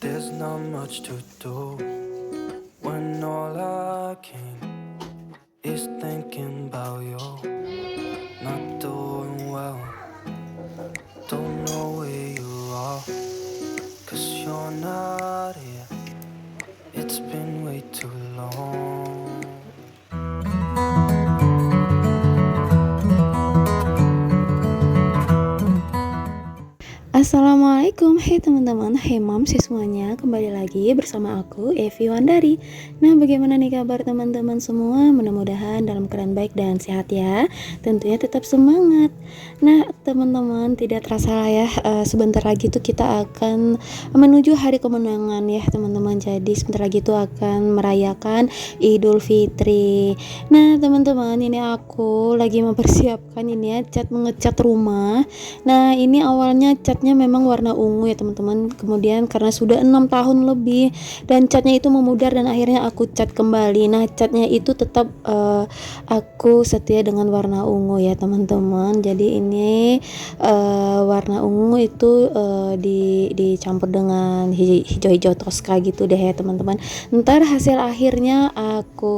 There's not much to do when all I can is thinking about you. Not doing well, don't know where you are, 'cause you're not here. It's been way too long. Assalamualaikum, hai teman-teman, hai moms semuanya. Kembali lagi bersama aku, Evi Wandari. Nah, bagaimana nih kabar teman-teman semua? Mudah-mudahan dalam keadaan baik dan sehat ya. Tentunya tetap semangat. Nah, teman-teman, tidak terasa ya, sebentar lagi tuh kita akan menuju hari kemenangan ya teman-teman. Jadi sebentar lagi tuh akan merayakan Idul Fitri. Nah, teman-teman, ini aku lagi mempersiapkan ini ya, ngecat rumah. Nah, ini awalnya catnya memang warna ungu ya teman-teman, kemudian karena sudah 6 tahun lebih dan catnya itu memudar dan akhirnya aku cat kembali. Nah, catnya itu tetap aku setia dengan warna ungu ya teman-teman. Jadi ini warna ungu itu dicampur dengan hijau-hijau toska gitu deh ya teman-teman. Ntar hasil akhirnya aku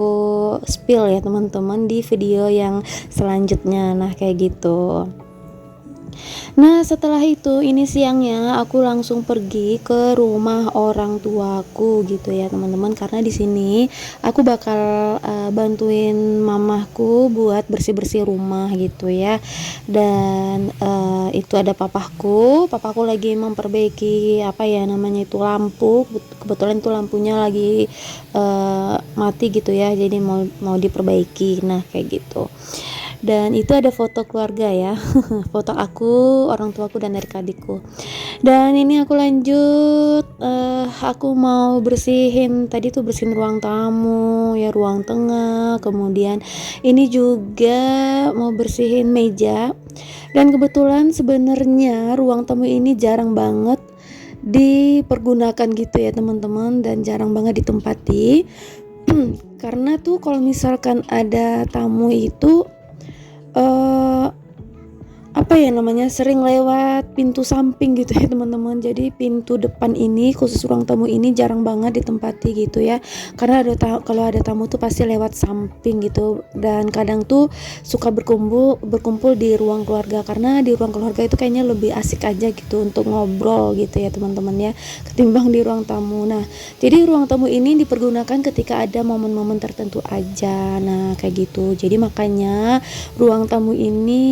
spill ya teman-teman di video yang selanjutnya. Nah, kayak gitu. Nah, setelah itu ini siangnya aku langsung pergi ke rumah orang tuaku gitu ya teman-teman, karena di sini aku bakal bantuin mamahku buat bersih-bersih rumah gitu ya. Dan itu ada papaku lagi memperbaiki apa ya namanya itu lampu. Kebetulan itu lampunya lagi mati gitu ya, jadi mau diperbaiki. Nah, kayak gitu. Dan itu ada foto keluarga ya, foto aku, orang tuaku dan adik adikku. Dan ini aku lanjut, aku mau bersihin tadi tuh, bersihin ruang tamu ya, ruang tengah, kemudian ini juga mau bersihin meja. Dan kebetulan sebenarnya ruang tamu ini jarang banget dipergunakan gitu ya teman-teman, dan jarang banget ditempati. Karena tuh kalau misalkan ada tamu itu eh apa ya namanya, sering lewat pintu samping gitu ya teman-teman. Jadi pintu depan ini, khusus ruang tamu ini jarang banget ditempati gitu ya, karena kalau ada tamu tuh pasti lewat samping gitu. Dan kadang tuh suka berkumpul di ruang keluarga, karena di ruang keluarga itu kayaknya lebih asik aja gitu untuk ngobrol gitu ya teman-teman ya, ketimbang di ruang tamu. Nah, jadi ruang tamu ini dipergunakan ketika ada momen-momen tertentu aja. Nah, kayak gitu. Jadi makanya ruang tamu ini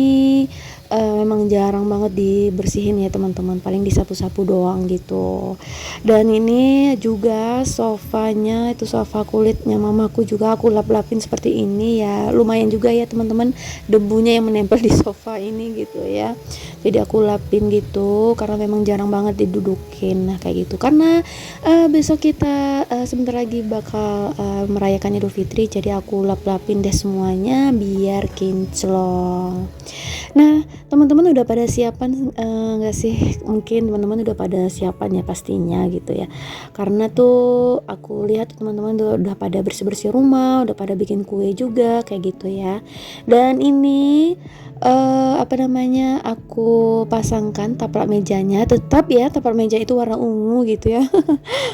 memang jarang banget dibersihin ya teman-teman, paling disapu-sapu doang gitu. Dan ini juga sofanya, itu sofa kulitnya mamaku, juga aku lap-lapin seperti ini ya. Lumayan juga ya teman-teman debunya yang menempel di sofa ini gitu ya. Jadi aku lapin gitu karena memang jarang banget didudukin. Nah, kayak gitu. Karena besok kita sebentar lagi bakal merayakan Idul Fitri, jadi aku lap-lapin deh semuanya biar kinclong. Nah, teman-teman udah pada siapan nggak sih? Mungkin teman-teman udah pada siapan ya pastinya gitu ya. Karena tuh aku lihat teman-teman udah pada bersih-bersih rumah, udah pada bikin kue juga kayak gitu ya. Dan ini apa namanya, aku pasangkan taplak mejanya. Tetap ya taplak meja itu warna ungu gitu ya.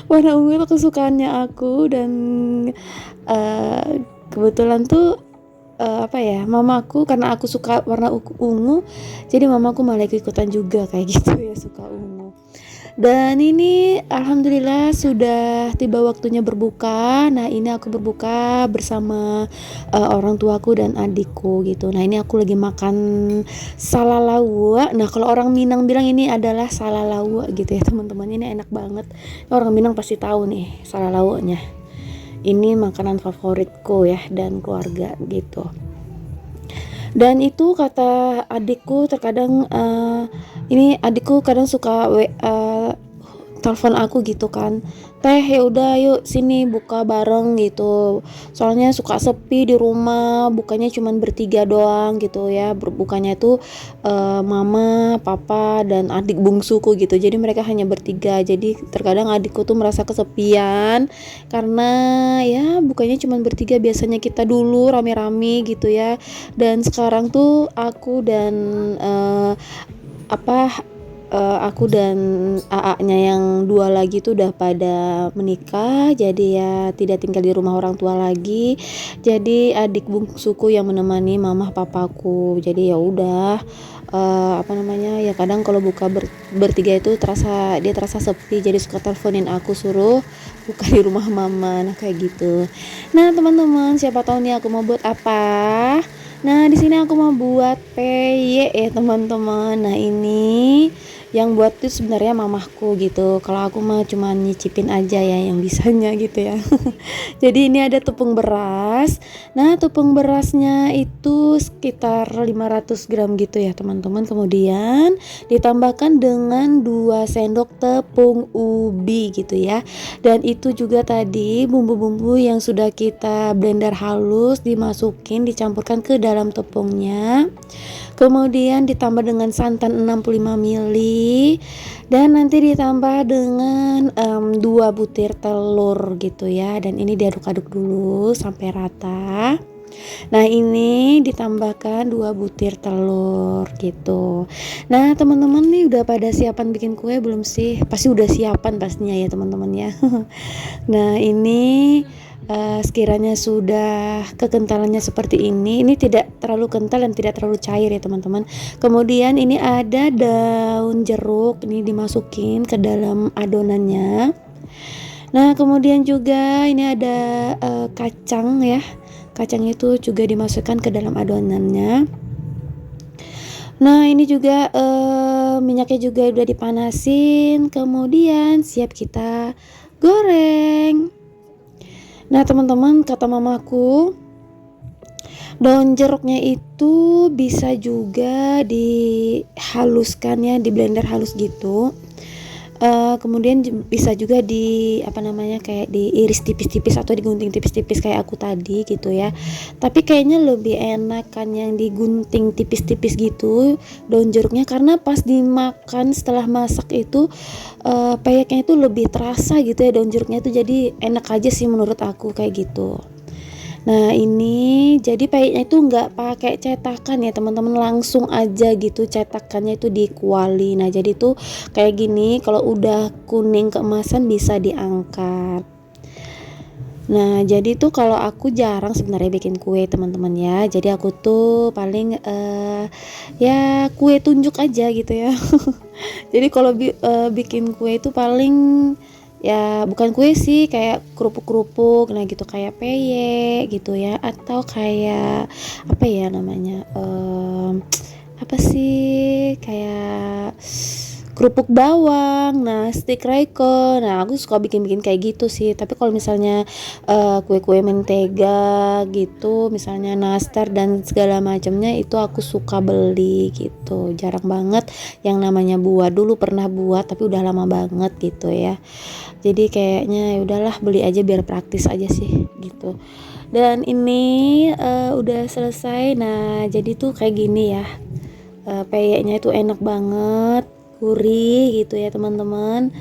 Warna ungu itu kesukaannya aku. Dan kebetulan tuh apa ya, mamaku, karena aku suka warna ungu, jadi mamaku malah ikutan juga kayak gitu ya, suka ungu. Dan ini alhamdulillah sudah tiba waktunya berbuka. Nah, ini aku berbuka bersama orang tuaku dan adikku gitu. Nah, ini aku lagi makan salalawa. Nah, kalau orang Minang bilang ini adalah salalawa gitu ya teman-teman. Ini enak banget, orang Minang pasti tahu nih salalawanya. Ini makanan favoritku ya dan keluarga gitu. Dan itu kata adikku, terkadang ini adikku kadang suka telepon aku gitu kan, teh ya udah yuk sini buka bareng gitu, soalnya suka sepi di rumah, bukanya cuman bertiga doang gitu ya. Berbukanya itu mama, papa, dan adik bungsuku gitu, jadi mereka hanya bertiga. Jadi terkadang adikku tuh merasa kesepian karena ya bukanya cuman bertiga. Biasanya kita dulu rame-rame gitu ya, dan sekarang tuh aku dan apa aku dan AA-nya yang dua lagi tuh udah pada menikah, jadi ya tidak tinggal di rumah orang tua lagi. Jadi adik bungsuku yang menemani mama papaku. Jadi ya udah, apa namanya ya, kadang kalau buka bertiga itu terasa sepi, jadi suka teleponin aku suruh buka di rumah mama. Nah kayak gitu. Nah teman-teman, siapa tahu nih aku mau buat apa. Nah di sini aku mau buat peye ya teman-teman. Nah ini yang buat tuh sebenarnya mamahku gitu. Kalau aku mah cuma nyicipin aja ya yang bisanya gitu ya. Jadi ini ada tepung beras. Nah tepung berasnya itu sekitar 500 gram gitu ya teman-teman. Kemudian ditambahkan dengan 2 sendok tepung ubi gitu ya. Dan itu juga tadi bumbu-bumbu yang sudah kita blender halus dimasukin, dicampurkan ke dalam tepungnya. Kemudian ditambah dengan santan 65 ml dan nanti ditambah dengan 2 butir telur gitu ya. Dan ini diaduk-aduk dulu sampai rata. Nah ini ditambahkan 2 butir telur gitu. Nah teman-teman nih udah pada siapan bikin kue belum sih? Pasti udah siapan pastinya ya teman-teman ya. Nah ini sekiranya sudah kekentalannya seperti ini tidak terlalu kental dan tidak terlalu cair ya teman-teman. Kemudian ini ada daun jeruk, ini dimasukin ke dalam adonannya. Nah kemudian juga ini ada kacang ya, kacang itu juga dimasukkan ke dalam adonannya. Nah ini juga minyaknya juga udah dipanasin, kemudian siap kita goreng. Nah teman-teman, kata mamaku daun jeruknya itu bisa juga dihaluskan ya, di blender halus gitu. Kemudian bisa juga kayak diiris tipis-tipis atau digunting tipis-tipis kayak aku tadi gitu ya. Tapi kayaknya lebih enak kan yang digunting tipis-tipis gitu daun jeruknya, karena pas dimakan setelah masak itu peyeknya itu lebih terasa gitu ya daun jeruknya itu, jadi enak aja sih menurut aku kayak gitu. Nah ini jadi peyeknya itu nggak pakai cetakan ya teman-teman, langsung aja gitu cetakannya itu di kuali. Nah jadi tuh kayak gini, kalau udah kuning keemasan bisa diangkat. Nah jadi tuh kalau aku jarang sebenarnya bikin kue teman-teman ya. Jadi aku tuh paling ya kue tunjuk aja gitu ya. Jadi kalau bikin kue itu paling ya bukan kue sih, kayak kerupuk-kerupuk nah gitu, kayak peye gitu ya, atau kayak apa ya namanya, apa sih, kayak kerupuk bawang, nah stick raiko. Nah aku suka bikin kayak gitu sih. Tapi kalau misalnya kue-kue mentega gitu, misalnya nastar dan segala macamnya, itu aku suka beli gitu. Jarang banget yang namanya buat. Dulu pernah buat tapi udah lama banget gitu ya. Jadi kayaknya ya udahlah beli aja biar praktis aja sih gitu. Dan ini udah selesai. Nah jadi tuh kayak gini ya, peyeknya itu enak banget, gurih gitu ya teman-teman.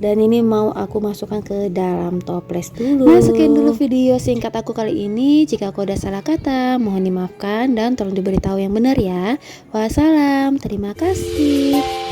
Dan ini mau aku masukkan ke dalam toples dulu. Nah sekian dulu video singkat aku kali ini. Jika aku ada salah kata mohon dimaafkan dan tolong diberitahu yang benar ya. Wassalam, terima kasih.